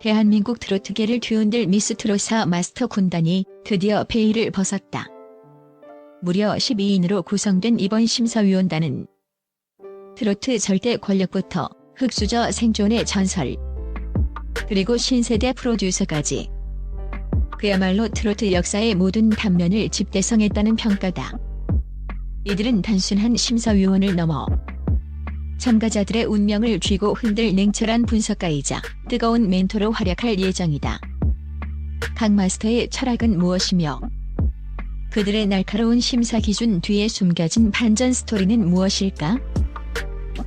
대한민국 트로트계를 뒤흔들 미스트롯사 마스터 군단이 드디어 베일을 벗었다. 무려 12인으로 구성된 이번 심사위원단은 트로트 절대 권력부터 흑수저 생존의 전설, 그리고 신세대 프로듀서까지 그야말로 트로트 역사의 모든 단면을 집대성했다는 평가다. 이들은 단순한 심사위원을 넘어 참가자들의 운명을 쥐고 흔들 냉철한 분석가이자 뜨거운 멘토로 활약할 예정이다. 각 마스터의 철학은 무엇이며 그들의 날카로운 심사 기준 뒤에 숨겨진 반전 스토리는 무엇일까?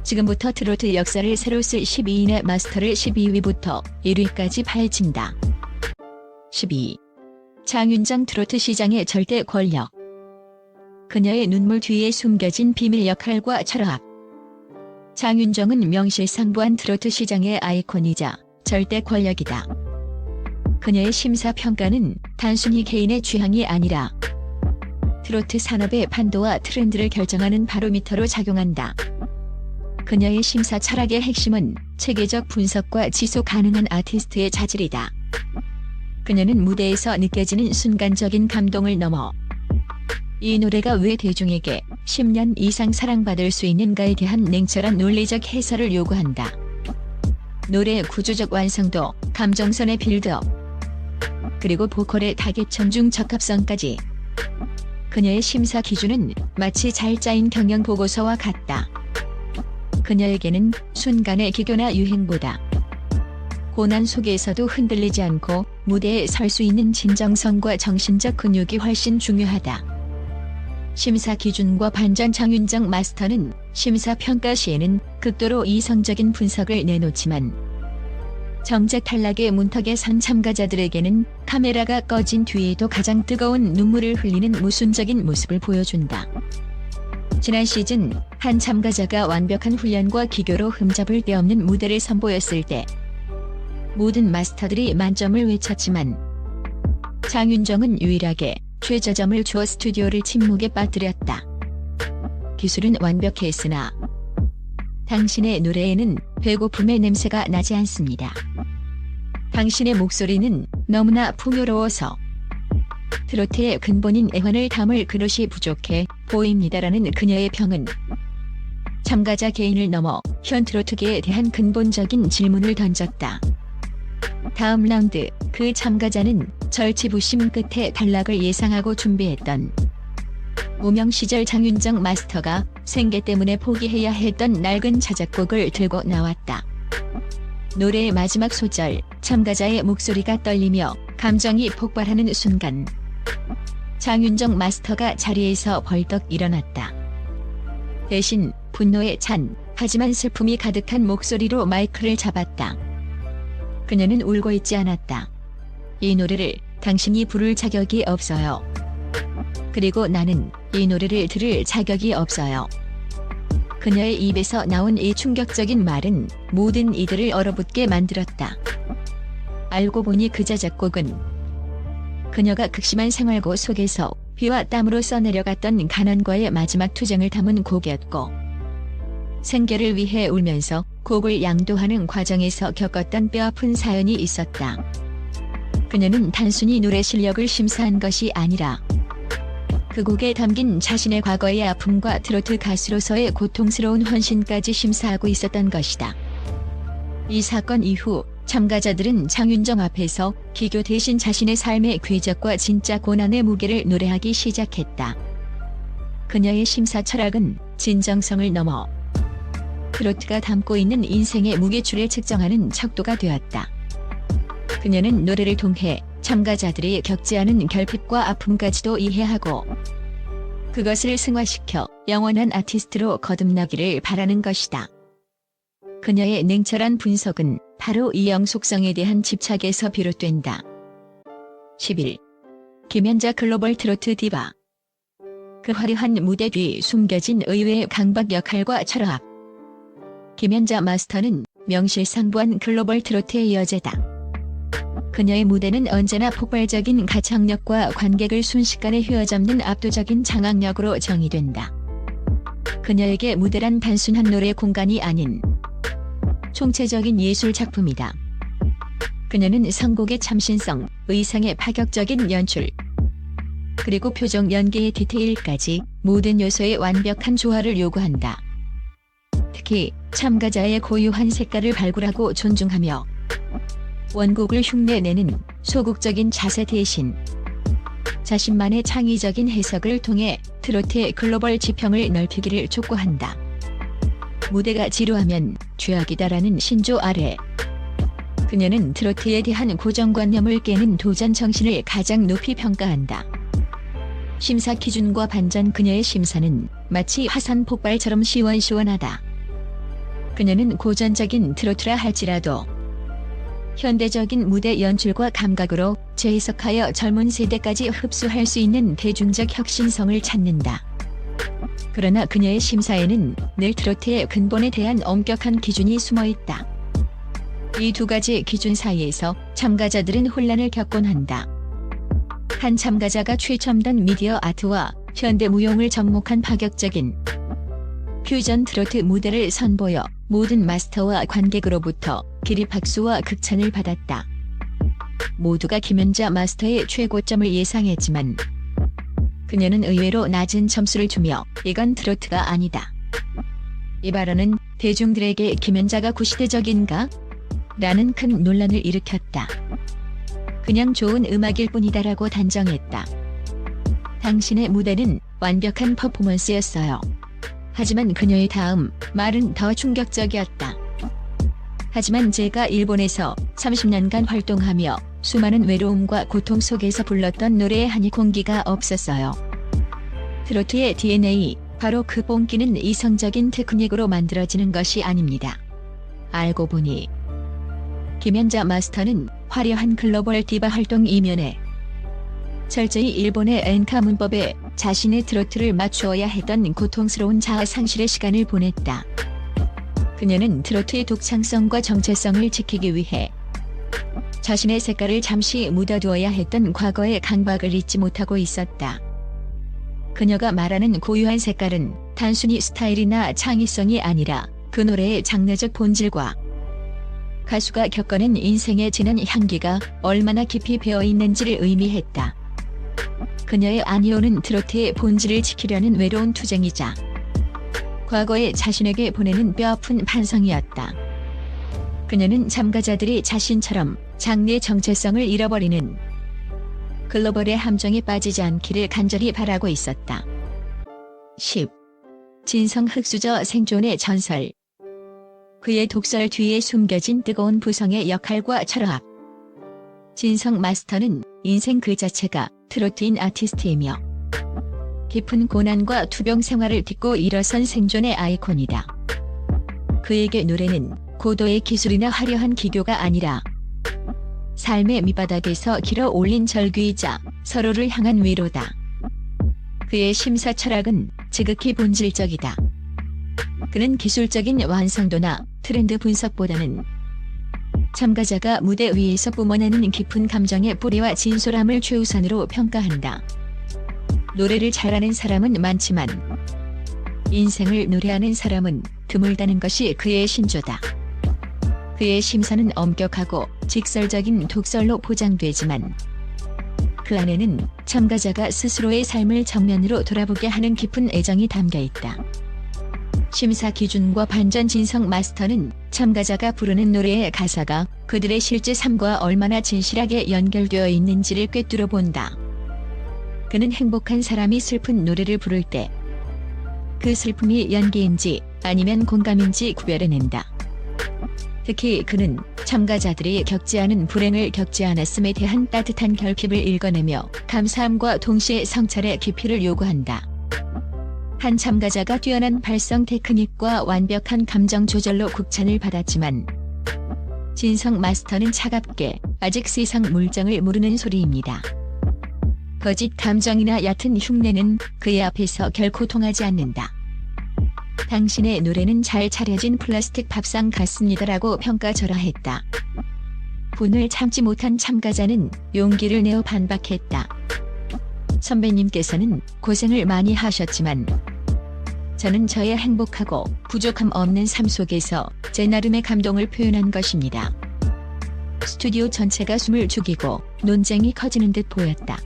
지금부터 트로트 역사를 새로 쓸 12인의 마스터를 12위부터 1위까지 파헤친다. 12. 장윤정 트로트 시장의 절대 권력. 그녀의 눈물 뒤에 숨겨진 비밀 역할과 철학. 장윤정은 명실상부한 트로트 시장의 아이콘이자 절대 권력이다. 그녀의 심사평가는 단순히 개인의 취향이 아니라 트로트 산업의 판도와 트렌드를 결정하는 바로미터로 작용한다. 그녀의 심사 철학의 핵심은 체계적 분석과 지속 가능한 아티스트의 자질이다. 그녀는 무대에서 느껴지는 순간적인 감동을 넘어 이 노래가 왜 대중에게 10년 이상 사랑받을 수 있는가에 대한 냉철한 논리적 해설을 요구한다. 노래의 구조적 완성도, 감정선의 빌드업, 그리고 보컬의 타겟점 중 적합성까지. 그녀의 심사 기준은 마치 잘 짜인 경영 보고서와 같다. 그녀에게는 순간의 기교나 유행보다 고난 속에서도 흔들리지 않고 무대에 설 수 있는 진정성과 정신적 근육이 훨씬 중요하다. 심사 기준과 반전. 장윤정 마스터는 심사 평가 시에는 극도로 이성적인 분석을 내놓지만 정작 탈락의 문턱에 선 참가자들에게는 카메라가 꺼진 뒤에도 가장 뜨거운 눈물을 흘리는 모순적인 모습을 보여준다. 지난 시즌 한 참가자가 완벽한 훈련과 기교로 흠잡을 데 없는 무대를 선보였을 때 모든 마스터들이 만점을 외쳤지만 장윤정은 유일하게 최저점을 주어 스튜디오를 침묵에 빠뜨렸다. 기술은 완벽했으나 당신의 노래에는 배고픔의 냄새가 나지 않습니다. 당신의 목소리는 너무나 풍요로워서 트로트의 근본인 애환을 담을 그릇이 부족해 보입니다라는 그녀의 평은 참가자 개인을 넘어 현 트로트계에 대한 근본적인 질문을 던졌다. 다음 라운드, 그 참가자는 절치부심 끝에 탈락을 예상하고 준비했던 무명 시절 장윤정 마스터가 생계 때문에 포기해야 했던 낡은 자작곡을 들고 나왔다. 노래의 마지막 소절, 참가자의 목소리가 떨리며 감정이 폭발하는 순간 장윤정 마스터가 자리에서 벌떡 일어났다. 대신 분노에 찬 하지만 슬픔이 가득한 목소리로 마이크를 잡았다. 그녀는 울고 있지 않았다. 이 노래를 당신이 부를 자격이 없어요. 그리고 나는 이 노래를 들을 자격이 없어요. 그녀의 입에서 나온 이 충격적인 말은 모든 이들을 얼어붙게 만들었다. 알고 보니 그 자작곡은 그녀가 극심한 생활고 속에서 피와 땀으로 써내려갔던 가난과의 마지막 투쟁을 담은 곡이었고 생계를 위해 울면서 곡을 양도하는 과정에서 겪었던 뼈아픈 사연이 있었다. 그녀는 단순히 노래 실력을 심사한 것이 아니라 그 곡에 담긴 자신의 과거의 아픔과 트로트 가수로서의 고통스러운 헌신까지 심사하고 있었던 것이다. 이 사건 이후 참가자들은 장윤정 앞에서 기교 대신 자신의 삶의 궤적과 진짜 고난의 무게를 노래하기 시작했다. 그녀의 심사 철학은 진정성을 넘어 트로트가 담고 있는 인생의 무게추를 측정하는 척도가 되었다. 그녀는 노래를 통해 참가자들이 겪지 않은 결핍과 아픔까지도 이해하고 그것을 승화시켜 영원한 아티스트로 거듭나기를 바라는 것이다. 그녀의 냉철한 분석은 바로 이 영속성에 대한 집착에서 비롯된다. 11. 김연자 글로벌 트로트 디바. 그 화려한 무대 뒤 숨겨진 의외의 강박 역할과 철학. 김연자 마스터는 명실상부한 글로벌 트로트의 여제다. 그녀의 무대는 언제나 폭발적인 가창력과 관객을 순식간에 휘어잡는 압도적인 장악력으로 정의된다. 그녀에게 무대란 단순한 노래 공간이 아닌 총체적인 예술 작품이다. 그녀는 선곡의 참신성, 의상의 파격적인 연출, 그리고 표정 연기의 디테일까지 모든 요소의 완벽한 조화를 요구한다. 특히 참가자의 고유한 색깔을 발굴하고 존중하며 원곡을 흉내내는 소극적인 자세 대신 자신만의 창의적인 해석을 통해 트로트의 글로벌 지평을 넓히기를 촉구한다. 무대가 지루하면 죄악이다라는 신조 아래 그녀는 트로트에 대한 고정관념을 깨는 도전 정신을 가장 높이 평가한다. 심사 기준과 반전 그녀의 심사는 마치 화산 폭발처럼 시원시원하다. 그녀는 고전적인 트로트라 할지라도 현대적인 무대 연출과 감각으로 재해석하여 젊은 세대까지 흡수할 수 있는 대중적 혁신성을 찾는다. 그러나 그녀의 심사에는 늘 트로트의 근본에 대한 엄격한 기준이 숨어있다. 이 두 가지 기준 사이에서 참가자들은 혼란을 겪곤 한다. 한 참가자가 최첨단 미디어 아트와 현대 무용을 접목한 파격적인 퓨전 트로트 무대를 선보여 모든 마스터와 관객으로부터 기립박수와 극찬을 받았다. 모두가 김연자 마스터의 최고점을 예상했지만 그녀는 의외로 낮은 점수를 주며 이건 트로트가 아니다. 이 발언은 대중들에게 김연자가 구시대적인가? 라는 큰 논란을 일으켰다. 그냥 좋은 음악일 뿐이다라고 단정했다. 당신의 무대는 완벽한 퍼포먼스였어요. 하지만 그녀의 다음 말은 더 충격적이었다. 하지만 제가 일본에서 30년간 활동하며 수많은 외로움과 고통 속에서 불렀던 노래에 한이 공기가 없었어요. 트로트의 DNA, 바로 그 본기는 이성적인 테크닉으로 만들어지는 것이 아닙니다. 알고 보니 김연자 마스터는 화려한 글로벌 디바 활동 이면에 철저히 일본의 엔카 문법에 자신의 트로트를 맞추어야 했던 고통스러운 자아 상실의 시간을 보냈다. 그녀는 트로트의 독창성과 정체성을 지키기 위해 자신의 색깔을 잠시 묻어두어야 했던 과거의 강박을 잊지 못하고 있었다. 그녀가 말하는 고유한 색깔은 단순히 스타일이나 창의성이 아니라 그 노래의 장르적 본질과 가수가 겪어낸 인생의 진한 향기가 얼마나 깊이 배어있는지를 의미했다. 그녀의 아니오는 트로트의 본질을 지키려는 외로운 투쟁이자 과거의 자신에게 보내는 뼈아픈 반성이었다. 그녀는 참가자들이 자신처럼 장르의 정체성을 잃어버리는 글로벌의 함정에 빠지지 않기를 간절히 바라고 있었다. 10. 진성 흑수저 생존의 전설. 그의 독설 뒤에 숨겨진 뜨거운 부성의 역할과 철학. 진성 마스터는 인생 그 자체가 트로트인 아티스트이며 깊은 고난과 투병 생활을 딛고 일어선 생존의 아이콘이다. 그에게 노래는 고도의 기술이나 화려한 기교가 아니라 삶의 밑바닥에서 길어 올린 절규이자 서로를 향한 위로다. 그의 심사 철학은 지극히 본질적이다. 그는 기술적인 완성도나 트렌드 분석보다는 참가자가 무대 위에서 뿜어내는 깊은 감정의 뿌리와 진솔함을 최우선으로 평가한다. 노래를 잘하는 사람은 많지만 인생을 노래하는 사람은 드물다는 것이 그의 신조다. 그의 심사는 엄격하고 직설적인 독설로 포장되지만 그 안에는 참가자가 스스로의 삶을 정면으로 돌아보게 하는 깊은 애정이 담겨있다. 심사 기준과 반전. 진성 마스터는 참가자가 부르는 노래의 가사가 그들의 실제 삶과 얼마나 진실하게 연결되어 있는지를 꿰뚫어 본다. 그는 행복한 사람이 슬픈 노래를 부를 때 그 슬픔이 연기인지 아니면 공감인지 구별해낸다. 특히 그는 참가자들이 겪지 않은 불행을 겪지 않았음에 대한 따뜻한 결핍을 읽어내며 감사함과 동시에 성찰의 깊이를 요구한다. 한 참가자가 뛰어난 발성 테크닉과 완벽한 감정 조절로 극찬을 받았지만 진성 마스터는 차갑게 아직 세상 물정을 모르는 소리입니다. 거짓 감정이나 얕은 흉내는 그의 앞에서 결코 통하지 않는다. 당신의 노래는 잘 차려진 플라스틱 밥상 같습니다라고 평가절하했다. 분을 참지 못한 참가자는 용기를 내어 반박했다. 선배님께서는 고생을 많이 하셨지만 저는 저의 행복하고 부족함 없는 삶 속에서 제 나름의 감동을 표현한 것입니다. 스튜디오 전체가 숨을 죽이고 논쟁이 커지는 듯 보였다.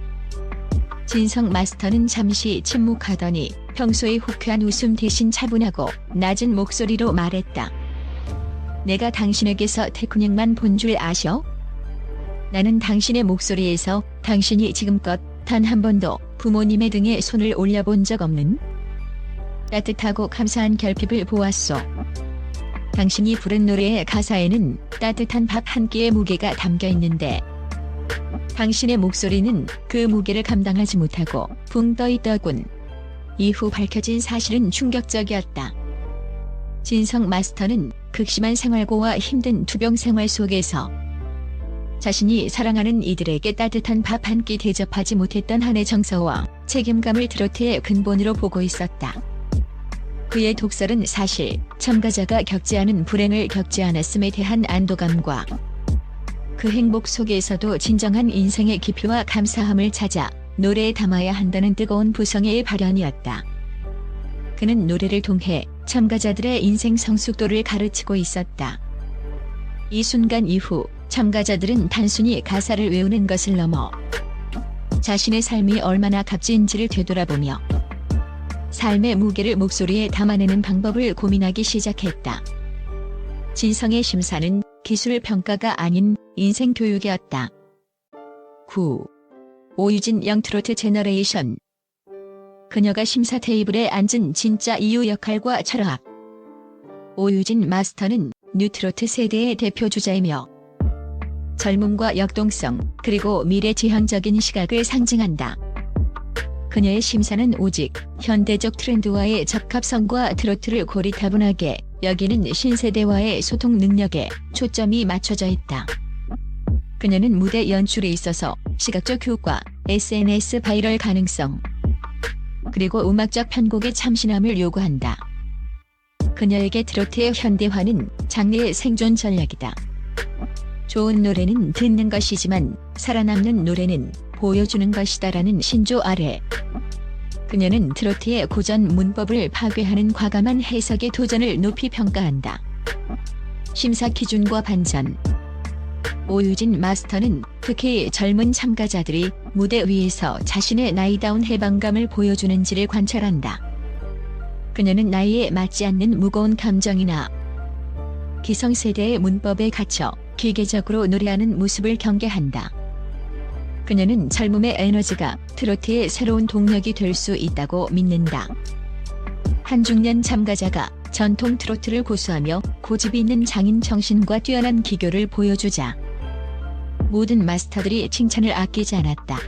진성 마스터는 잠시 침묵하더니 평소의 호쾌한 웃음 대신 차분하고 낮은 목소리로 말했다. 내가 당신에게서 테크닉만 본 줄 아셔? 나는 당신의 목소리에서 당신이 지금껏 단 한 번도 부모님의 등에 손을 올려본 적 없는 따뜻하고 감사한 결핍을 보았소. 당신이 부른 노래의 가사에는 따뜻한 밥 한 끼의 무게가 담겨 있는데 당신의 목소리는 그 무게를 감당하지 못하고 붕 떠 있더군. 이후 밝혀진 사실은 충격적이었다. 진성 마스터는 극심한 생활고와 힘든 투병 생활 속에서 자신이 사랑하는 이들에게 따뜻한 밥 한 끼 대접하지 못했던 한의 정서와 책임감을 트로트의 근본으로 보고 있었다. 그의 독설은 사실 참가자가 겪지 않은 불행을 겪지 않았음에 대한 안도감과 그 행복 속에서도 진정한 인생의 깊이와 감사함을 찾아 노래에 담아야 한다는 뜨거운 부성애의 발현이었다. 그는 노래를 통해 참가자들의 인생 성숙도를 가르치고 있었다. 이 순간 이후 참가자들은 단순히 가사를 외우는 것을 넘어 자신의 삶이 얼마나 값진지를 되돌아보며 삶의 무게를 목소리에 담아내는 방법을 고민하기 시작했다. 진성의 심사는 기술 평가가 아닌 인생 교육이었다. 9. 오유진 영 트로트 제너레이션. 그녀가 심사 테이블에 앉은 진짜 이유 역할과 철학. 오유진 마스터는 뉴트로트 세대의 대표 주자이며 젊음과 역동성 그리고 미래지향적인 시각을 상징한다. 그녀의 심사는 오직 현대적 트렌드와의 적합성과 트로트를 고리타분하게 여기는 신세대와의 소통 능력에 초점이 맞춰져 있다. 그녀는 무대 연출에 있어서 시각적 효과, SNS 바이럴 가능성, 그리고 음악적 편곡의 참신함을 요구한다. 그녀에게 트로트의 현대화는 장르의 생존 전략이다. 좋은 노래는 듣는 것이지만 살아남는 노래는 보여주는 것이다라는 신조 아래 그녀는 트로트의 고전 문법을 파괴하는 과감한 해석의 도전을 높이 평가한다. 심사 기준과 반전. 오유진 마스터는 특히 젊은 참가자들이 무대 위에서 자신의 나이다운 해방감을 보여주는지를 관찰한다. 그녀는 나이에 맞지 않는 무거운 감정이나 기성세대의 문법에 갇혀 기계적으로 노래하는 모습을 경계한다. 그녀는 젊음의 에너지가 트로트의 새로운 동력이 될 수 있다고 믿는다. 한 중년 참가자가 전통 트로트를 고수하며 고집이 있는 장인 정신과 뛰어난 기교를 보여주자 모든 마스터들이 칭찬을 아끼지 않았다.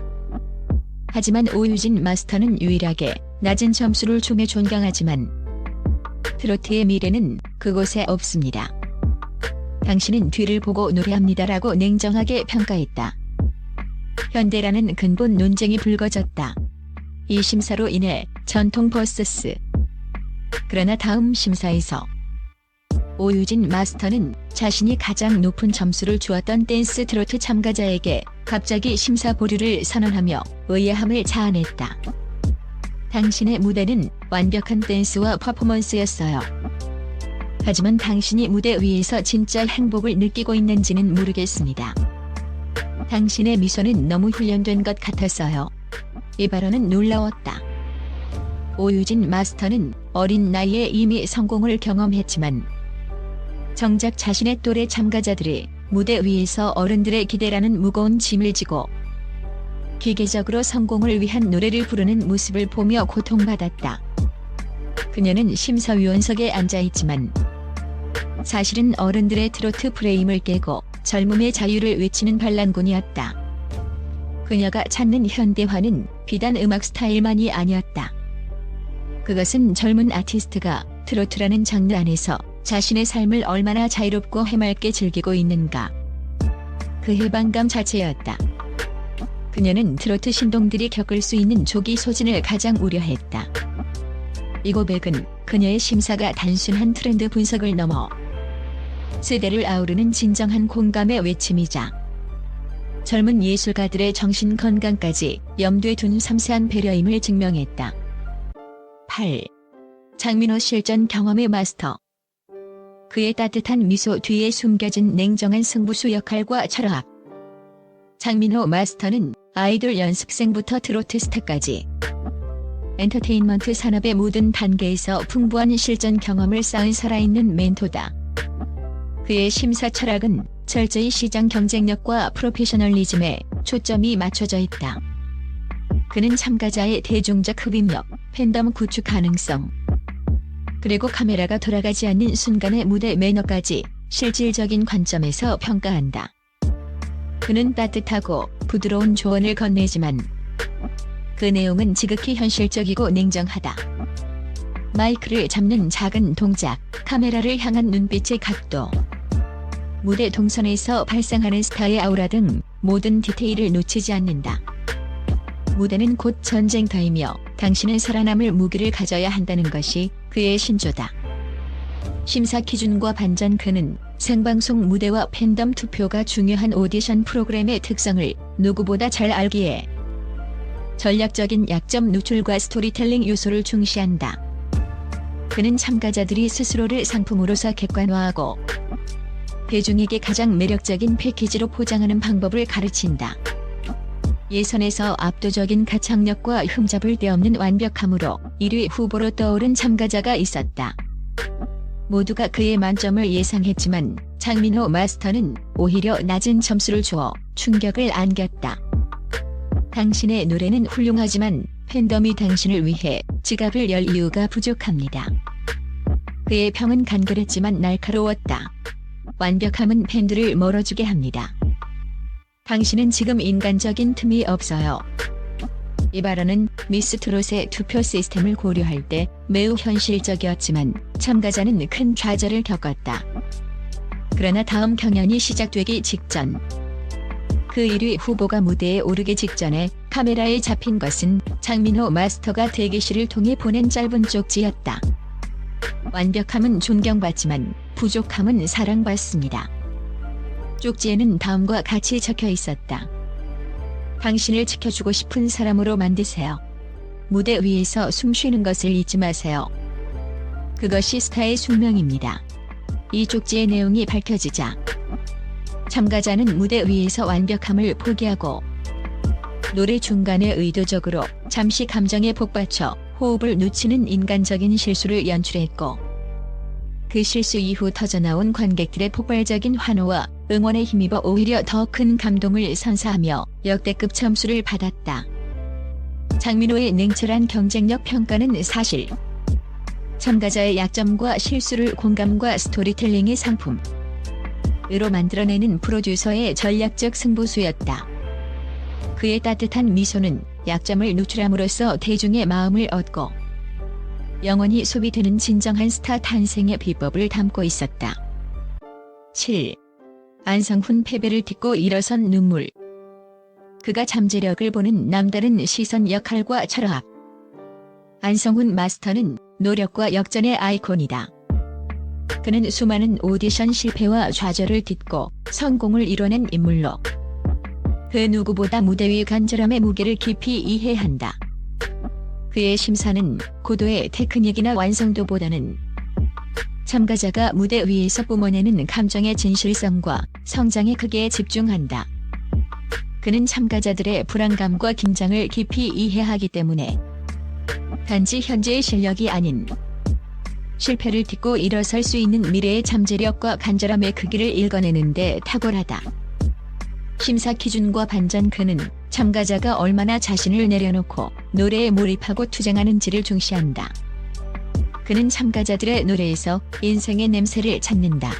하지만 오유진 마스터는 유일하게 낮은 점수를 주며 존경하지만 트로트의 미래는 그곳에 없습니다. 당신은 뒤를 보고 노래합니다라고 냉정하게 평가했다. 현대라는 근본 논쟁이 불거졌다. 이 심사로 인해 전통 vs. 그러나 다음 심사에서 오유진 마스터는 자신이 가장 높은 점수를 주었던 댄스 트로트 참가자에게 갑자기 심사 보류를 선언하며 의아함을 자아냈다. 당신의 무대는 완벽한 댄스와 퍼포먼스였어요. 하지만 당신이 무대 위에서 진짜 행복을 느끼고 있는지는 모르겠습니다. 당신의 미소는 너무 훈련된 것 같았어요. 이 발언은 놀라웠다. 오유진 마스터는 어린 나이에 이미 성공을 경험했지만 정작 자신의 또래 참가자들이 무대 위에서 어른들의 기대라는 무거운 짐을 지고 기계적으로 성공을 위한 노래를 부르는 모습을 보며 고통받았다. 그녀는 심사위원석에 앉아있지만 사실은 어른들의 트로트 프레임을 깨고 젊음의 자유를 외치는 반란군이었다. 그녀가 찾는 현대화는 비단 음악 스타일만이 아니었다. 그것은 젊은 아티스트가 트로트라는 장르 안에서 자신의 삶을 얼마나 자유롭고 해맑게 즐기고 있는가. 그 해방감 자체였다. 그녀는 트로트 신동들이 겪을 수 있는 조기 소진을 가장 우려했다. 이 고백은 그녀의 심사가 단순한 트렌드 분석을 넘어 세대를 아우르는 진정한 공감의 외침이자 젊은 예술가들의 정신 건강까지 염두에 둔 섬세한 배려임을 증명했다. 8. 장민호 실전 경험의 마스터. 그의 따뜻한 미소 뒤에 숨겨진 냉정한 승부수 역할과 철학. 장민호 마스터는 아이돌 연습생부터 트로트 스타까지 엔터테인먼트 산업의 모든 단계에서 풍부한 실전 경험을 쌓은 살아있는 멘토다. 그의 심사 철학은 철저히 시장 경쟁력과 프로페셔널리즘에 초점이 맞춰져 있다. 그는 참가자의 대중적 흡입력, 팬덤 구축 가능성, 그리고 카메라가 돌아가지 않는 순간의 무대 매너까지 실질적인 관점에서 평가한다. 그는 따뜻하고 부드러운 조언을 건네지만 그 내용은 지극히 현실적이고 냉정하다. 마이크를 잡는 작은 동작, 카메라를 향한 눈빛의 각도, 무대 동선에서 발생하는 스타의 아우라 등 모든 디테일을 놓치지 않는다. 무대는 곧 전쟁터이며 당신은 살아남을 무기를 가져야 한다는 것이 그의 신조다. 심사 기준과 반전. 그는 생방송 무대와 팬덤 투표가 중요한 오디션 프로그램의 특성을 누구보다 잘 알기에 전략적인 약점 노출과 스토리텔링 요소를 중시한다. 그는 참가자들이 스스로를 상품으로서 객관화하고 대중에게 가장 매력적인 패키지로 포장하는 방법을 가르친다. 예선에서 압도적인 가창력과 흠잡을 데 없는 완벽함으로 1위 후보로 떠오른 참가자가 있었다. 모두가 그의 만점을 예상했지만 장민호 마스터는 오히려 낮은 점수를 주어 충격을 안겼다. 당신의 노래는 훌륭하지만 팬덤이 당신을 위해 지갑을 열 이유가 부족합니다. 그의 평은 간결했지만 날카로웠다. 완벽함은 팬들을 멀어지게 합니다. 당신은 지금 인간적인 틈이 없어요. 이 발언은 미스 트롯의 투표 시스템을 고려할 때 매우 현실적이었지만 참가자는 큰 좌절을 겪었다. 그러나 다음 경연이 시작되기 직전, 그 1위 후보가 무대에 오르기 직전에 카메라에 잡힌 것은 장민호 마스터가 대기실을 통해 보낸 짧은 쪽지였다. 완벽함은 존경받지만 부족함은 사랑받습니다. 쪽지에는 다음과 같이 적혀 있었다. 당신을 지켜주고 싶은 사람으로 만드세요. 무대 위에서 숨 쉬는 것을 잊지 마세요. 그것이 스타의 숙명입니다. 이 쪽지의 내용이 밝혀지자 참가자는 무대 위에서 완벽함을 포기하고 노래 중간에 의도적으로 잠시 감정에 복받쳐 호흡을 놓치는 인간적인 실수를 연출했고, 그 실수 이후 터져나온 관객들의 폭발적인 환호와 응원에 힘입어 오히려 더 큰 감동을 선사하며 역대급 점수를 받았다. 장민호의 냉철한 경쟁력 평가는 사실 참가자의 약점과 실수를 공감과 스토리텔링의 상품으로 만들어내는 프로듀서의 전략적 승부수였다. 그의 따뜻한 미소는 약점을 노출함으로써 대중의 마음을 얻고 영원히 소비되는 진정한 스타 탄생의 비법을 담고 있었다. 7. 안성훈 패배를 딛고 일어선 눈물. 그가 잠재력을 보는 남다른 시선 역할과 철학. 안성훈 마스터는 노력과 역전의 아이콘이다. 그는 수많은 오디션 실패와 좌절을 딛고 성공을 이뤄낸 인물로 그 누구보다 무대 위 간절함의 무게를 깊이 이해한다. 그의 심사는 고도의 테크닉이나 완성도보다는 참가자가 무대 위에서 뿜어내는 감정의 진실성과 성장의 크기에 집중한다. 그는 참가자들의 불안감과 긴장을 깊이 이해하기 때문에 단지 현재의 실력이 아닌 실패를 딛고 일어설 수 있는 미래의 잠재력과 간절함의 크기를 읽어내는 데 탁월하다. 심사 기준과 반전. 그는 참가자가 얼마나 자신을 내려놓고 노래에 몰입하고 투쟁하는지를 중시한다. 그는 참가자들의 노래에서 인생의 냄새를 찾는다.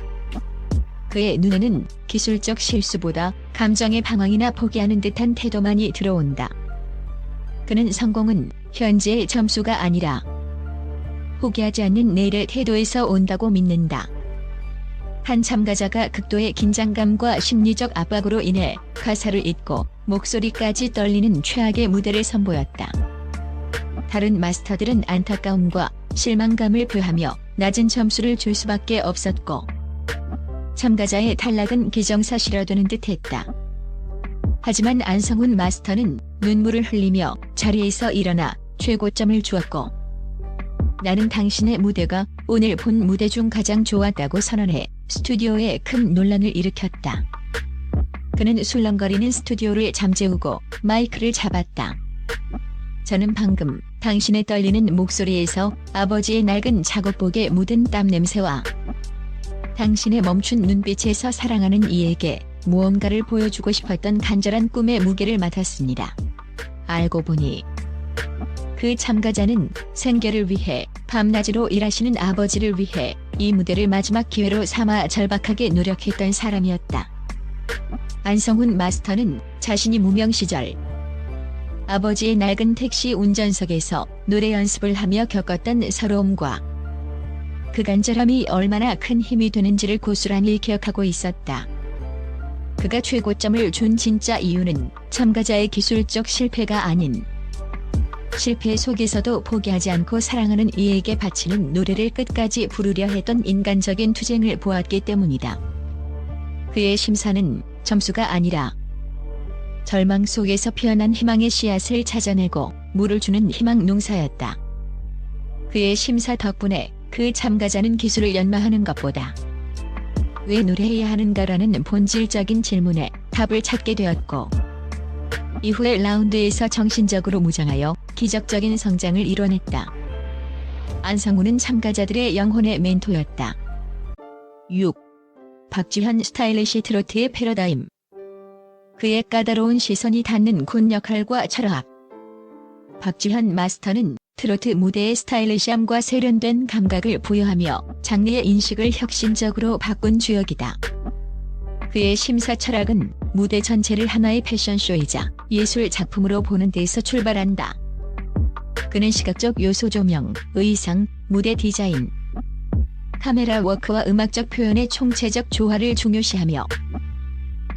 그의 눈에는 기술적 실수보다 감정의 방황이나 포기하는 듯한 태도만이 들어온다. 그는 성공은 현재의 점수가 아니라 포기하지 않는 내일의 태도에서 온다고 믿는다. 한 참가자가 극도의 긴장감과 심리적 압박으로 인해 가사를 잊고 목소리까지 떨리는 최악의 무대를 선보였다. 다른 마스터들은 안타까움과 실망감을 표하며 낮은 점수를 줄 수밖에 없었고, 참가자의 탈락은 기정사실화되는 듯했다. 하지만 안성훈 마스터는 눈물을 흘리며 자리에서 일어나 최고점을 주었고, 나는 당신의 무대가 오늘 본 무대 중 가장 좋았다고 선언해 스튜디오에 큰 논란을 일으켰다. 그는 술렁거리는 스튜디오를 잠재우고 마이크를 잡았다. 저는 방금 당신의 떨리는 목소리에서 아버지의 낡은 작업복에 묻은 땀 냄새와 당신의 멈춘 눈빛에서 사랑하는 이에게 무언가를 보여주고 싶었던 간절한 꿈의 무게를 맡았습니다. 알고 보니 그 참가자는 생계를 위해 밤낮으로 일하시는 아버지를 위해 이 무대를 마지막 기회로 삼아 절박하게 노력했던 사람이었다. 안성훈 마스터는 자신이 무명 시절 아버지의 낡은 택시 운전석에서 노래 연습을 하며 겪었던 서러움과 그 간절함이 얼마나 큰 힘이 되는지를 고스란히 기억하고 있었다. 그가 최고점을 준 진짜 이유는 참가자의 기술적 실패가 아닌 실패 속에서도 포기하지 않고 사랑하는 이에게 바치는 노래를 끝까지 부르려 했던 인간적인 투쟁을 보았기 때문이다. 그의 심사는 점수가 아니라 절망 속에서 피어난 희망의 씨앗을 찾아내고 물을 주는 희망 농사였다. 그의 심사 덕분에 그 참가자는 기술을 연마하는 것보다 왜 노래해야 하는가라는 본질적인 질문에 답을 찾게 되었고, 이후의 라운드에서 정신적으로 무장하여 기적적인 성장을 이뤄냈다. 안성훈은 참가자들의 영혼의 멘토였다. 6. 박지현 스타일리시 트로트의 패러다임. 그의 까다로운 시선이 닿는 군 역할과 철학. 박지현 마스터는 트로트 무대의 스타일리시함과 세련된 감각을 부여하며 장르의 인식을 혁신적으로 바꾼 주역이다. 그의 심사 철학은 무대 전체를 하나의 패션쇼이자 예술 작품으로 보는 데서 출발한다. 그는 시각적 요소 조명, 의상, 무대 디자인, 카메라 워크와 음악적 표현의 총체적 조화를 중요시하며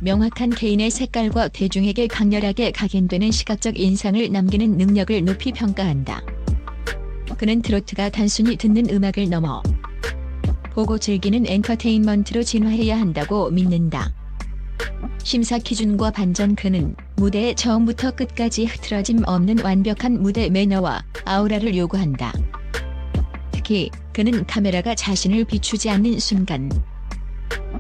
명확한 개인의 색깔과 대중에게 강렬하게 각인되는 시각적 인상을 남기는 능력을 높이 평가한다. 그는 트로트가 단순히 듣는 음악을 넘어 보고 즐기는 엔터테인먼트로 진화해야 한다고 믿는다. 심사 기준과 반전, 그는 무대에 처음부터 끝까지 흐트러짐 없는 완벽한 무대 매너와 아우라를 요구한다. 특히 그는 카메라가 자신을 비추지 않는 순간,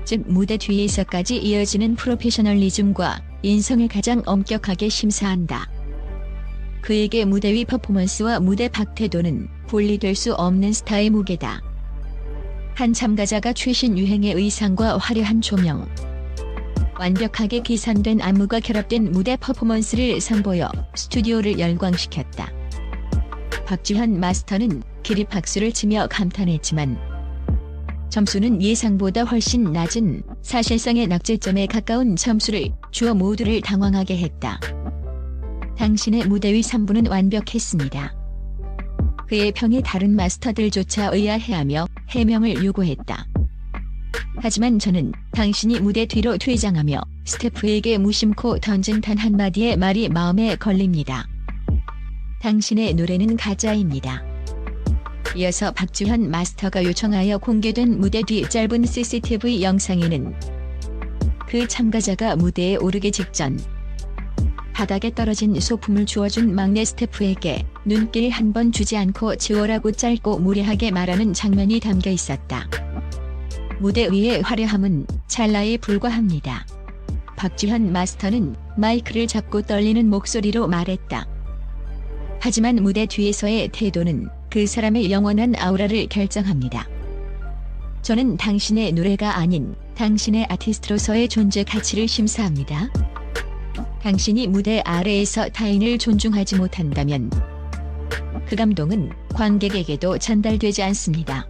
즉 무대 뒤에서까지 이어지는 프로페셔널리즘과 인성을 가장 엄격하게 심사한다. 그에게 무대 위 퍼포먼스와 무대 밖 태도는 분리될 수 없는 스타의 무게다. 한 참가자가 최신 유행의 의상과 화려한 조명, 완벽하게 계산된 안무가 결합된 무대 퍼포먼스를 선보여 스튜디오를 열광시켰다. 박지현 마스터는 기립박수를 치며 감탄했지만 점수는 예상보다 훨씬 낮은 사실상의 낙제점에 가까운 점수를 주어 모두를 당황하게 했다. 당신의 무대 위 3부는 완벽했습니다. 그의 평에 다른 마스터들조차 의아해하며 해명을 요구했다. 하지만 저는 당신이 무대 뒤로 퇴장하며 스태프에게 무심코 던진 단 한마디의 말이 마음에 걸립니다. 당신의 노래는 가짜입니다. 이어서 박지현 마스터가 요청하여 공개된 무대 뒤 짧은 CCTV 영상에는 그 참가자가 무대에 오르기 직전 바닥에 떨어진 소품을 주워준 막내 스태프에게 눈길 한 번 주지 않고 지워라고 짧고 무례하게 말하는 장면이 담겨 있었다. 무대 위의 화려함은 찰나에 불과합니다. 박지현 마스터는 마이크를 잡고 떨리는 목소리로 말했다. 하지만 무대 뒤에서의 태도는 그 사람의 영원한 아우라를 결정합니다. 저는 당신의 노래가 아닌 당신의 아티스트로서의 존재 가치를 심사합니다. 당신이 무대 아래에서 타인을 존중하지 못한다면 그 감동은 관객에게도 전달되지 않습니다.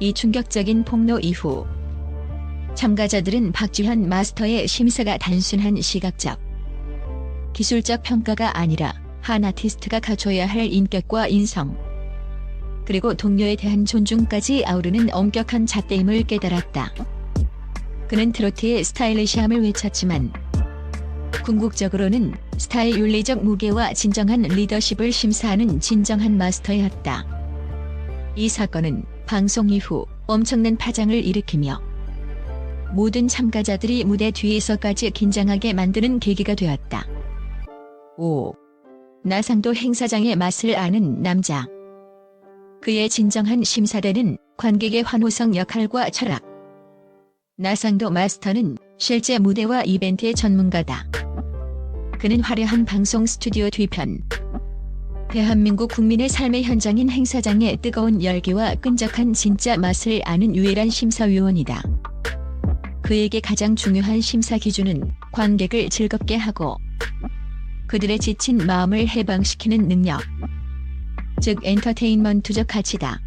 이 충격적인 폭로 이후 참가자들은 박지현 마스터의 심사가 단순한 시각적, 기술적 평가가 아니라 한 아티스트가 갖춰야 할 인격과 인성, 그리고 동료에 대한 존중까지 아우르는 엄격한 잣대임을 깨달았다. 그는 트로트의 스타일리시함을 외쳤지만 궁극적으로는 스타의 윤리적 무게와 진정한 리더십을 심사하는 진정한 마스터였다. 이 사건은 방송 이후 엄청난 파장을 일으키며 모든 참가자들이 무대 뒤에서까지 긴장하게 만드는 계기가 되었다. 5. 나상도 행사장의 맛을 아는 남자. 그의 진정한 심사대는 관객의 환호성 역할과 철학. 나상도 마스터는 실제 무대와 이벤트의 전문가다. 그는 화려한 방송 스튜디오 뒤편, 대한민국 국민의 삶의 현장인 행사장의 뜨거운 열기와 끈적한 진짜 맛을 아는 유일한 심사위원이다. 그에게 가장 중요한 심사 기준은 관객을 즐겁게 하고 그들의 지친 마음을 해방시키는 능력, 즉 엔터테인먼트적 가치다.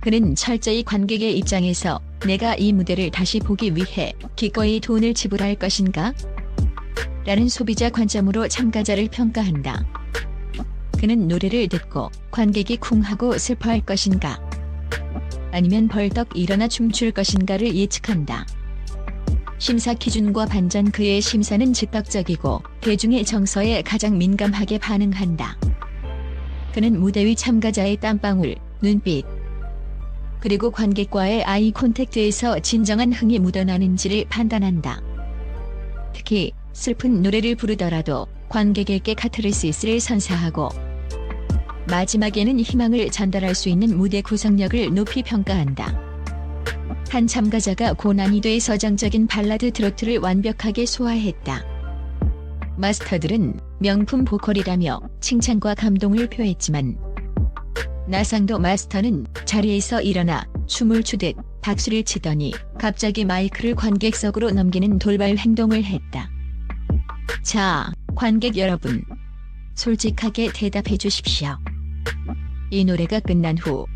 그는 철저히 관객의 입장에서 내가 이 무대를 다시 보기 위해 기꺼이 돈을 지불할 것인가? 라는 소비자 관점으로 참가자를 평가한다. 그는 노래를 듣고 관객이 쿵하고 슬퍼할 것인가? 아니면 벌떡 일어나 춤출 것인가를 예측한다. 심사 기준과 반전 그의 심사는 즉각적이고 대중의 정서에 가장 민감하게 반응한다. 그는 무대 위 참가자의 땀방울, 눈빛, 그리고 관객과의 아이 콘택트에서 진정한 흥이 묻어나는지를 판단한다. 특히 슬픈 노래를 부르더라도 관객에게 카타르시스를 선사하고 마지막에는 희망을 전달할 수 있는 무대 구성력을 높이 평가한다. 한 참가자가 고난이도의 서정적인 발라드 트로트를 완벽하게 소화했다. 마스터들은 명품 보컬이라며 칭찬과 감동을 표했지만 나상도 마스터는 자리에서 일어나 춤을 추듯 박수를 치더니 갑자기 마이크를 관객석으로 넘기는 돌발 행동을 했다. 자, 관객 여러분, 솔직하게 대답해 주십시오. 이 노래가 끝난 후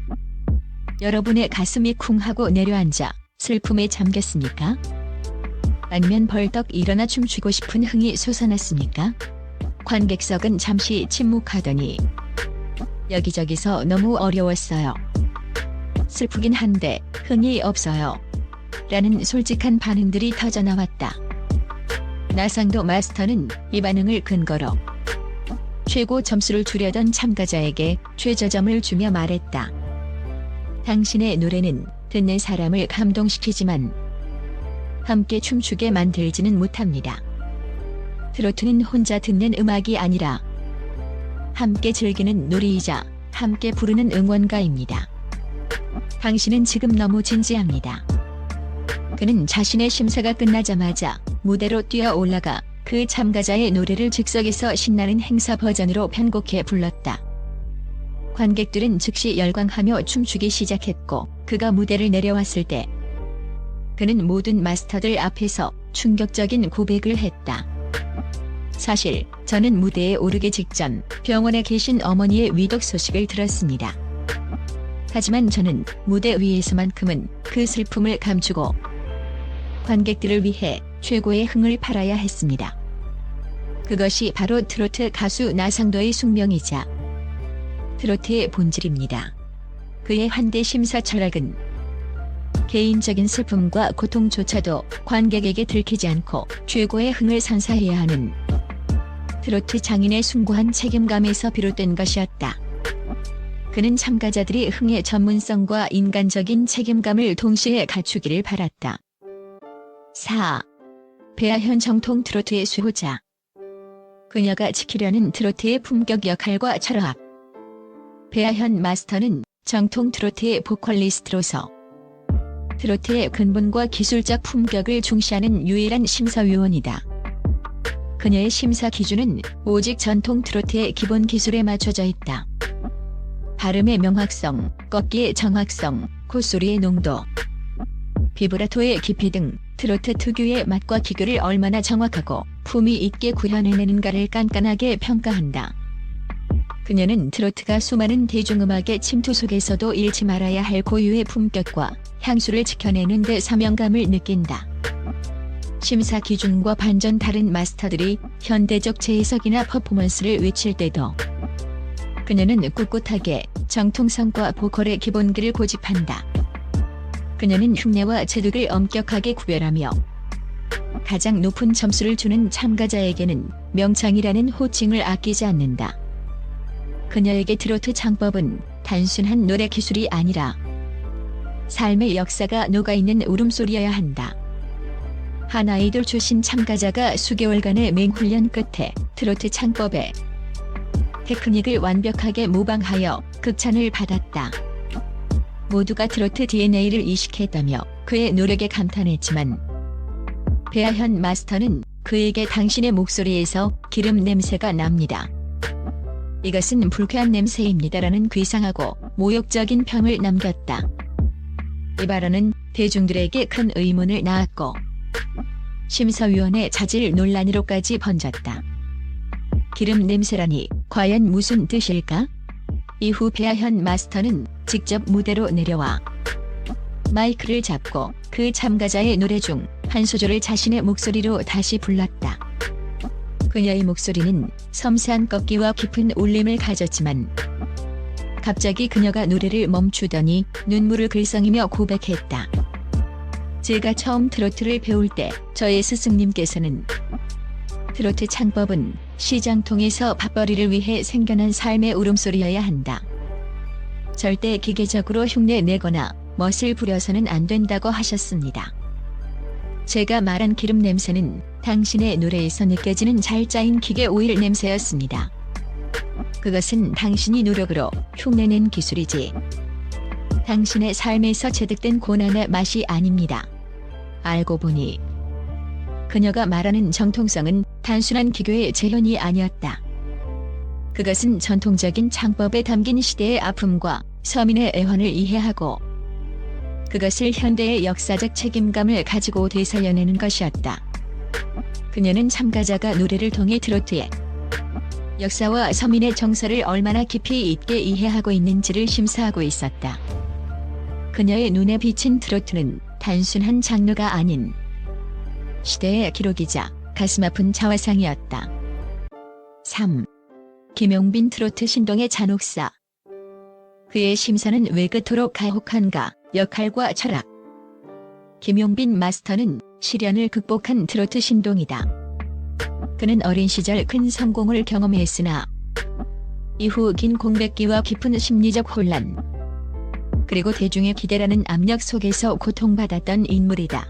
여러분의 가슴이 쿵하고 내려앉아 슬픔에 잠겼습니까? 아니면 벌떡 일어나 춤추고 싶은 흥이 솟아났습니까? 관객석은 잠시 침묵하더니 여기저기서 너무 어려웠어요. 슬프긴 한데 흥이 없어요. 라는 솔직한 반응들이 터져나왔다. 나상도 마스터는 이 반응을 근거로 최고 점수를 주려던 참가자에게 최저점을 주며 말했다. 당신의 노래는 듣는 사람을 감동시키지만 함께 춤추게 만들지는 못합니다. 트로트는 혼자 듣는 음악이 아니라 함께 즐기는 놀이이자 함께 부르는 응원가입니다. 당신은 지금 너무 진지합니다. 그는 자신의 심사가 끝나자마자 무대로 뛰어 올라가 그 참가자의 노래를 즉석에서 신나는 행사 버전으로 편곡해 불렀다. 관객들은 즉시 열광하며 춤추기 시작했고 그가 무대를 내려왔을 때 그는 모든 마스터들 앞에서 충격적인 고백을 했다. 사실 저는 무대에 오르기 직전 병원에 계신 어머니의 위독 소식을 들었습니다. 하지만 저는 무대 위에서만큼은 그 슬픔을 감추고 관객들을 위해 최고의 흥을 팔아야 했습니다. 그것이 바로 트로트 가수 나상도의 숙명이자 트로트의 본질입니다. 그의 환대 심사 철학은 개인적인 슬픔과 고통조차도 관객에게 들키지 않고 최고의 흥을 선사해야 하는 트로트 장인의 숭고한 책임감에서 비롯된 것이었다. 그는 참가자들이 흥의 전문성과 인간적인 책임감을 동시에 갖추기를 바랐다. 4. 배아현 정통 트로트의 수호자. 그녀가 지키려는 트로트의 품격 역할과 철학. 배아현 마스터는 정통 트로트의 보컬리스트로서 트로트의 근본과 기술적 품격을 중시하는 유일한 심사위원이다. 그녀의 심사 기준은 오직 전통 트로트의 기본 기술에 맞춰져 있다. 발음의 명확성, 꺾기의 정확성, 콧소리의 농도, 비브라토의 깊이 등 트로트 특유의 맛과 기교를 얼마나 정확하고 품위 있게 구현해내는가를 깐깐하게 평가한다. 그녀는 트로트가 수많은 대중음악의 침투 속에서도 잃지 말아야 할 고유의 품격과 향수를 지켜내는 데 사명감을 느낀다. 심사 기준과 반전 다른 마스터들이 현대적 재해석이나 퍼포먼스를 외칠 때도 그녀는 꿋꿋하게 정통성과 보컬의 기본기를 고집한다. 그녀는 흉내와 제독을 엄격하게 구별하며 가장 높은 점수를 주는 참가자에게는 명창이라는 호칭을 아끼지 않는다. 그녀에게 트로트 창법은 단순한 노래 기술이 아니라 삶의 역사가 녹아있는 울음소리여야 한다. 한 아이돌 출신 참가자가 수개월간의 맹훈련 끝에 트로트 창법의 테크닉을 완벽하게 모방하여 극찬을 받았다. 했다. 모두가 트로트 DNA를 이식했다며 그의 노력에 감탄했지만 배아현 마스터는 그에게 당신의 목소리에서 기름 냄새가 납니다. 이것은 불쾌한 냄새입니다라는 괴상하고 모욕적인 평을 남겼다. 이 발언은 대중들에게 큰 의문을 낳았고 심사위원의 자질 논란으로까지 번졌다. 기름 냄새라니 과연 무슨 뜻일까? 이후 배아현 마스터는 직접 무대로 내려와 마이크를 잡고 그 참가자의 노래 중 한 소절을 자신의 목소리로 다시 불렀다. 그녀의 목소리는 섬세한 꺾기와 깊은 울림을 가졌지만 갑자기 그녀가 노래를 멈추더니 눈물을 글썽이며 고백했다. 제가 처음 트로트를 배울 때 저의 스승님께서는 트로트 창법은 시장통에서 밥벌이를 위해 생겨난 삶의 울음소리여야 한다. 절대 기계적으로 흉내 내거나 멋을 부려서는 안 된다고 하셨습니다. 제가 말한 기름 냄새는 당신의 노래에서 느껴지는 잘 짜인 기계 오일 냄새였습니다. 그것은 당신이 노력으로 흉내낸 기술이지 당신의 삶에서 체득된 고난의 맛이 아닙니다. 알고 보니 그녀가 말하는 정통성은 단순한 기교의 재현이 아니었다. 그것은 전통적인 창법에 담긴 시대의 아픔과 서민의 애환을 이해하고 그것을 현대의 역사적 책임감을 가지고 되살려내는 것이었다. 그녀는 참가자가 노래를 통해 트로트의 역사와 서민의 정서를 얼마나 깊이 있게 이해하고 있는지를 심사하고 있었다. 그녀의 눈에 비친 트로트는 단순한 장르가 아닌 시대의 기록이자 가슴 아픈 자화상이었다. 3. 김용빈 트로트 신동의 잔혹사. 그의 심사는 왜 그토록 가혹한가? 역할과 철학. 김용빈 마스터는 시련을 극복한 트로트 신동이다. 그는 어린 시절 큰 성공을 경험했으나 이후 긴 공백기와 깊은 심리적 혼란 그리고 대중의 기대라는 압력 속에서 고통받았던 인물이다.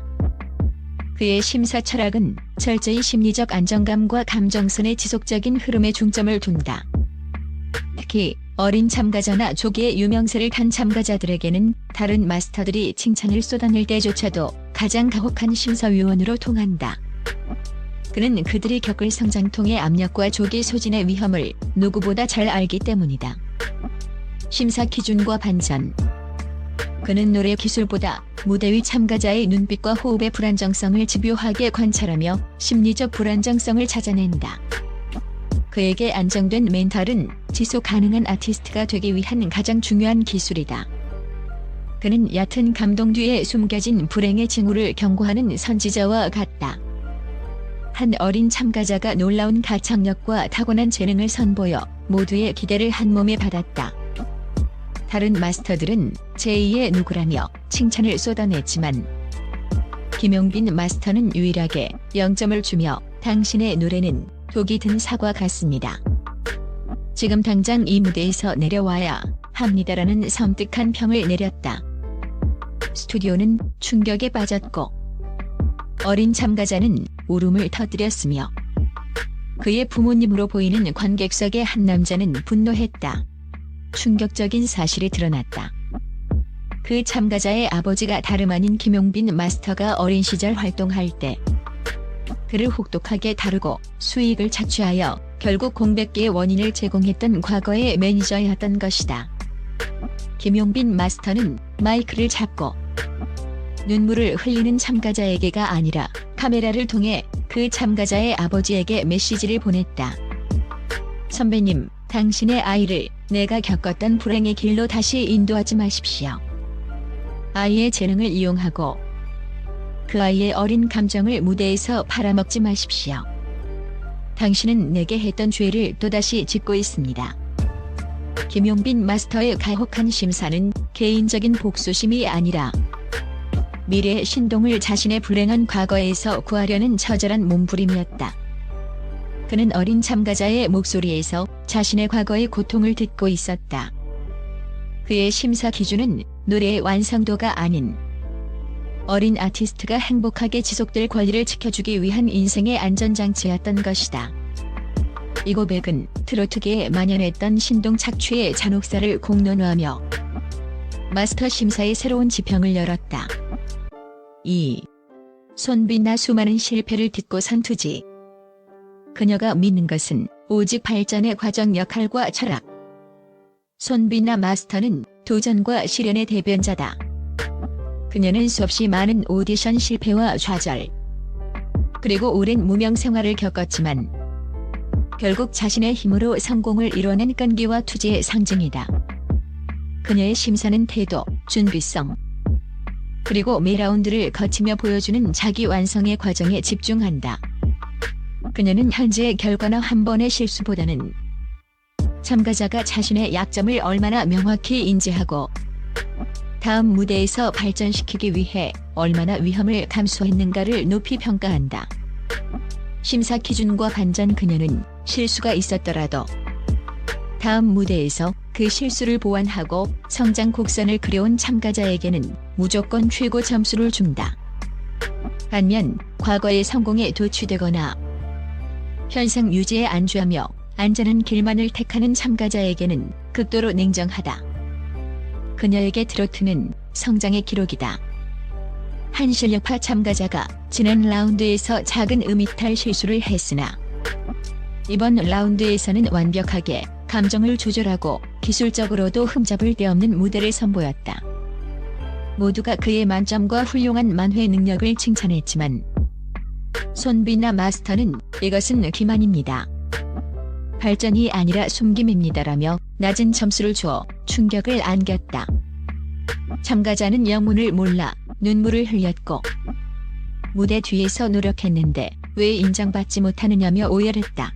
그의 심사 철학은 철저히 심리적 안정감과 감정선의 지속적인 흐름에 중점을 둔다. 특히 어린 참가자나 조기에 유명세를 탄 참가자들에게는 다른 마스터들이 칭찬을 쏟아낼 때조차도 가장 가혹한 심사위원으로 통한다. 그는 그들이 겪을 성장통의 압력과 조기 소진의 위험을 누구보다 잘 알기 때문이다. 심사 기준과 반전. 그는 노래 기술보다 무대 위 참가자의 눈빛과 호흡의 불안정성을 집요하게 관찰하며 심리적 불안정성을 찾아낸다. 그에게 안정된 멘탈은 지속 가능한 아티스트가 되기 위한 가장 중요한 기술이다. 그는 얕은 감동 뒤에 숨겨진 불행의 징후를 경고하는 선지자와 같다. 한 어린 참가자가 놀라운 가창력과 타고난 재능을 선보여 모두의 기대를 한몸에 받았다. 다른 마스터들은 제2의 누구라며 칭찬을 쏟아냈지만 김용빈 마스터는 유일하게 0점을 주며 당신의 노래는 독이 든 사과 같습니다. 지금 당장 이 무대에서 내려와야 합니다라는 섬뜩한 평을 내렸다. 스튜디오는 충격에 빠졌고 어린 참가자는 울음을 터뜨렸으며 그의 부모님으로 보이는 관객석의 한 남자는 분노했다. 충격적인 사실이 드러났다. 그 참가자의 아버지가 다름 아닌 김용빈 마스터가 어린 시절 활동할 때 그를 혹독하게 다루고 수익을 착취하여 결국 공백기의 원인을 제공했던 과거의 매니저였던 것이다. 김용빈 마스터는 마이크를 잡고 눈물을 흘리는 참가자에게가 아니라 카메라를 통해 그 참가자의 아버지에게 메시지를 보냈다. 선배님, 당신의 아이를 내가 겪었던 불행의 길로 다시 인도하지 마십시오. 아이의 재능을 이용하고 그 아이의 어린 감정을 무대에서 팔아먹지 마십시오. 당신은 내게 했던 죄를 또다시 짓고 있습니다. 김용빈 마스터의 가혹한 심사는 개인적인 복수심이 아니라 미래의 신동을 자신의 불행한 과거에서 구하려는 처절한 몸부림이었다. 그는 어린 참가자의 목소리에서 자신의 과거의 고통을 듣고 있었다. 그의 심사 기준은 노래의 완성도가 아닌 어린 아티스트가 행복하게 지속될 권리를 지켜주기 위한 인생의 안전장치였던 것이다. 이 고백은 트로트계에 만연했던 신동 착취의 잔혹사를 공론화하며 마스터 심사의 새로운 지평을 열었다. 2. 손빛나 수많은 실패를 딛고 선 투지. 그녀가 믿는 것은 오직 발전의 과정, 역할과 철학. 손빛나 마스터는 도전과 실현의 대변자다. 그녀는 수없이 많은 오디션 실패와 좌절, 그리고 오랜 무명 생활을 겪었지만 결국 자신의 힘으로 성공을 이뤄낸 끈기와 투지의 상징이다. 그녀의 심사는 태도, 준비성, 그리고 매 라운드를 거치며 보여주는 자기 완성의 과정에 집중한다. 그녀는 현재의 결과나 한 번의 실수보다는 참가자가 자신의 약점을 얼마나 명확히 인지하고 다음 무대에서 발전시키기 위해 얼마나 위험을 감수했는가를 높이 평가한다. 심사 기준과 반전, 그녀는 실수가 있었더라도 다음 무대에서 그 실수를 보완하고 성장 곡선을 그려온 참가자에게는 무조건 최고 점수를 준다. 반면 과거의 성공에 도취되거나 현상 유지에 안주하며 안전한 길만을 택하는 참가자에게는 극도로 냉정하다. 그녀에게 트로트는 성장의 기록이다. 한 실력파 참가자가 지난 라운드에서 작은 음이탈 실수를 했으나 이번 라운드에서는 완벽하게 감정을 조절하고 기술적으로도 흠잡을 데 없는 무대를 선보였다. 모두가 그의 만점과 훌륭한 만회 능력을 칭찬했지만 손빛나 마스터는 이것은 기만입니다, 발전이 아니라 숨김입니다라며 낮은 점수를 주어 충격을 안겼다. 참가자는 영문을 몰라 눈물을 흘렸고 무대 뒤에서 노력했는데 왜 인정받지 못하느냐며 오열했다.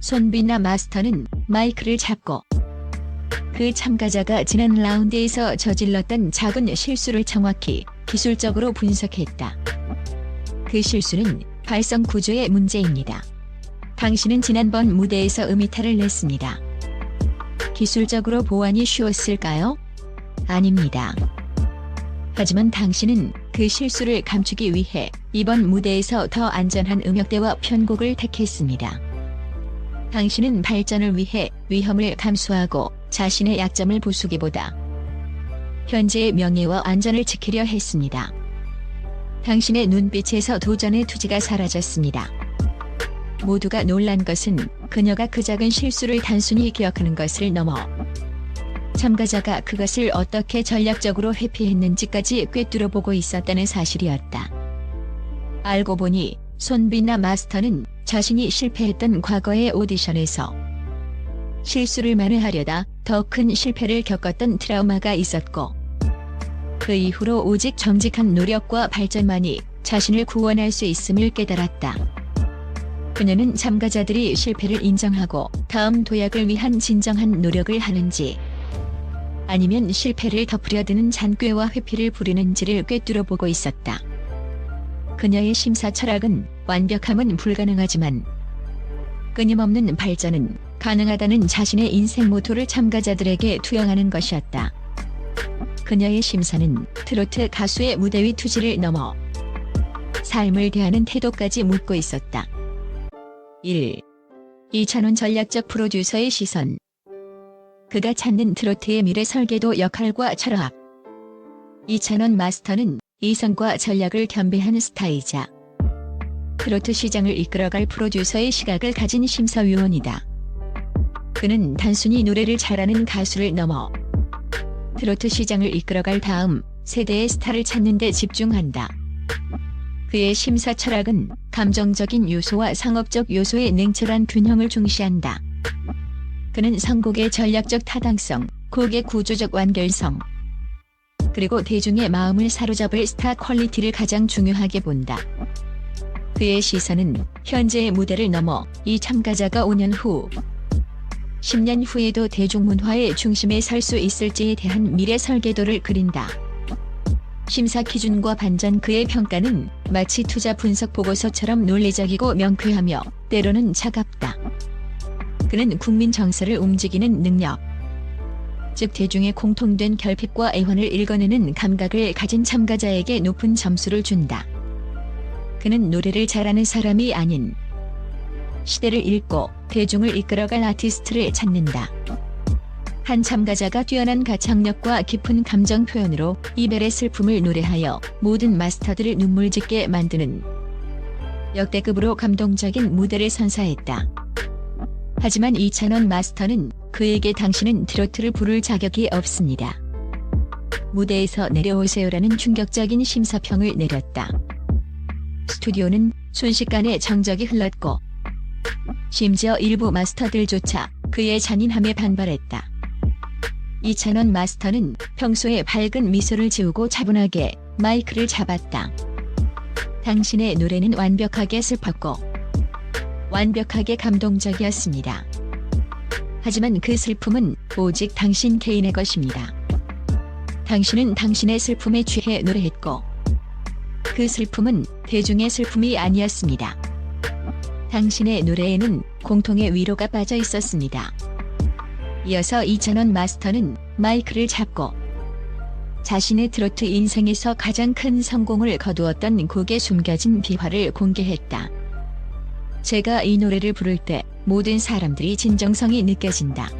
손빛나 마스터는 마이크를 잡고 그 참가자가 지난 라운드에서 저질렀던 작은 실수를 정확히 기술적으로 분석했다. 그 실수는 발성 구조의 문제입니다. 당신은 지난번 무대에서 음이탈을 냈습니다. 기술적으로 보완이 쉬웠을까요? 아닙니다. 하지만 당신은 그 실수를 감추기 위해 이번 무대에서 더 안전한 음역대와 편곡을 택했습니다. 당신은 발전을 위해 위험을 감수하고 자신의 약점을 부수기보다 현재의 명예와 안전을 지키려 했습니다. 당신의 눈빛에서 도전의 투지가 사라졌습니다. 모두가 놀란 것은 그녀가 그 작은 실수를 단순히 기억하는 것을 넘어 참가자가 그것을 어떻게 전략적으로 회피했는지까지 꿰뚫어보고 있었다는 사실이었다. 알고 보니 손빛나 마스터는 자신이 실패했던 과거의 오디션에서 실수를 만회하려다 더 큰 실패를 겪었던 트라우마가 있었고 그 이후로 오직 정직한 노력과 발전만이 자신을 구원할 수 있음을 깨달았다. 그녀는 참가자들이 실패를 인정하고 다음 도약을 위한 진정한 노력을 하는지 아니면 실패를 덮으려 드는 잔꾀와 회피를 부리는지를 꿰뚫어보고 있었다. 그녀의 심사 철학은 완벽함은 불가능하지만 끊임없는 발전은 가능하다는 자신의 인생 모토를 참가자들에게 투영하는 것이었다. 그녀의 심사는 트로트 가수의 무대 위 투지를 넘어 삶을 대하는 태도까지 묻고 있었다. 1. 이찬원 전략적 프로듀서의 시선. 그가 찾는 트로트의 미래 설계도, 역할과 철학. 이찬원 마스터는 이성과 전략을 겸비한 스타이자 트로트 시장을 이끌어갈 프로듀서의 시각을 가진 심사위원이다. 그는 단순히 노래를 잘하는 가수를 넘어 트로트 시장을 이끌어갈 다음 세대의 스타를 찾는 데 집중한다. 그의 심사 철학은 감정적인 요소와 상업적 요소의 냉철한 균형을 중시한다. 그는 선곡의 전략적 타당성, 곡의 구조적 완결성, 그리고 대중의 마음을 사로잡을 스타 퀄리티를 가장 중요하게 본다. 그의 시선은 현재의 무대를 넘어 이 참가자가 5년 후, 10년 후에도 대중문화의 중심에 설 수 있을지에 대한 미래 설계도를 그린다. 심사 기준과 반전, 그의 평가는 마치 투자 분석 보고서처럼 논리적이고 명쾌하며 때로는 차갑다. 그는 국민 정서를 움직이는 능력, 즉 대중의 공통된 결핍과 애환을 읽어내는 감각을 가진 참가자에게 높은 점수를 준다. 그는 노래를 잘하는 사람이 아닌 시대를 읽고 대중을 이끌어갈 아티스트를 찾는다. 한 참가자가 뛰어난 가창력과 깊은 감정 표현으로 이별의 슬픔을 노래하여 모든 마스터들을 눈물짓게 만드는 역대급으로 감동적인 무대를 선사했다. 하지만 이찬원 마스터는 그에게 당신은 트로트를 부를 자격이 없습니다. 무대에서 내려오세요라는 충격적인 심사평을 내렸다. 스튜디오는 순식간에 정적이 흘렀고 심지어 일부 마스터들조차 그의 잔인함에 반발했다. 이찬원 마스터는 평소에 밝은 미소를 지우고 차분하게 마이크를 잡았다. 당신의 노래는 완벽하게 슬펐고 완벽하게 감동적이었습니다. 하지만 그 슬픔은 오직 당신 개인의 것입니다. 당신은 당신의 슬픔에 취해 노래했고 그 슬픔은 대중의 슬픔이 아니었습니다. 당신의 노래에는 공통의 위로가 빠져 있었습니다. 이어서 이찬원 마스터는 마이크를 잡고 자신의 트로트 인생에서 가장 큰 성공을 거두었던 곡에 숨겨진 비화를 공개했다. 제가 이 노래를 부를 때 모든 사람들이 진정성이 느껴진다.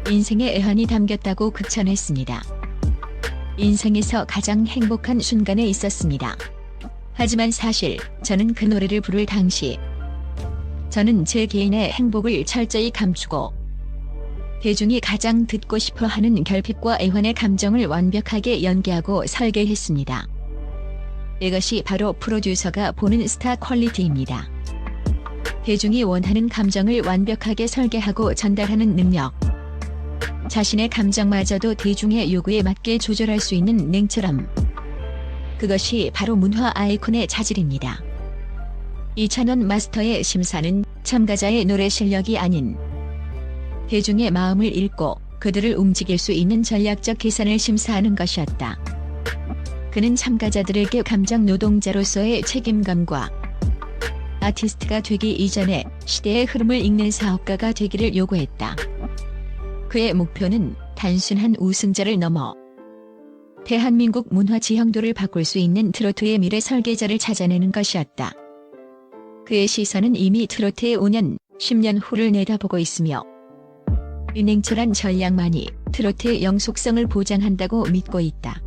인생의 애환이 담겼다고 극찬했습니다. 인생에서 가장 행복한 순간에 있었습니다. 하지만 사실 저는 그 노래를 부를 당시 저는 제 개인의 행복을 철저히 감추고 대중이 가장 듣고 싶어하는 결핍과 애환의 감정을 완벽하게 연기하고 설계했습니다. 이것이 바로 프로듀서가 보는 스타 퀄리티입니다. 대중이 원하는 감정을 완벽하게 설계하고 전달하는 능력. 자신의 감정마저도 대중의 요구에 맞게 조절할 수 있는 냉철함. 그것이 바로 문화 아이콘의 자질입니다. 이찬원 마스터의 심사는 참가자의 노래 실력이 아닌 대중의 마음을 읽고 그들을 움직일 수 있는 전략적 계산을 심사하는 것이었다. 그는 참가자들에게 감정 노동자로서의 책임감과 아티스트가 되기 이전에 시대의 흐름을 읽는 사업가가 되기를 요구했다. 그의 목표는 단순한 우승자를 넘어 대한민국 문화 지형도를 바꿀 수 있는 트로트의 미래 설계자를 찾아내는 것이었다. 그의 시선은 이미 트로트의 5년, 10년 후를 내다보고 있으며 이 냉철한 전략만이 트로트의 영속성을 보장한다고 믿고 있다.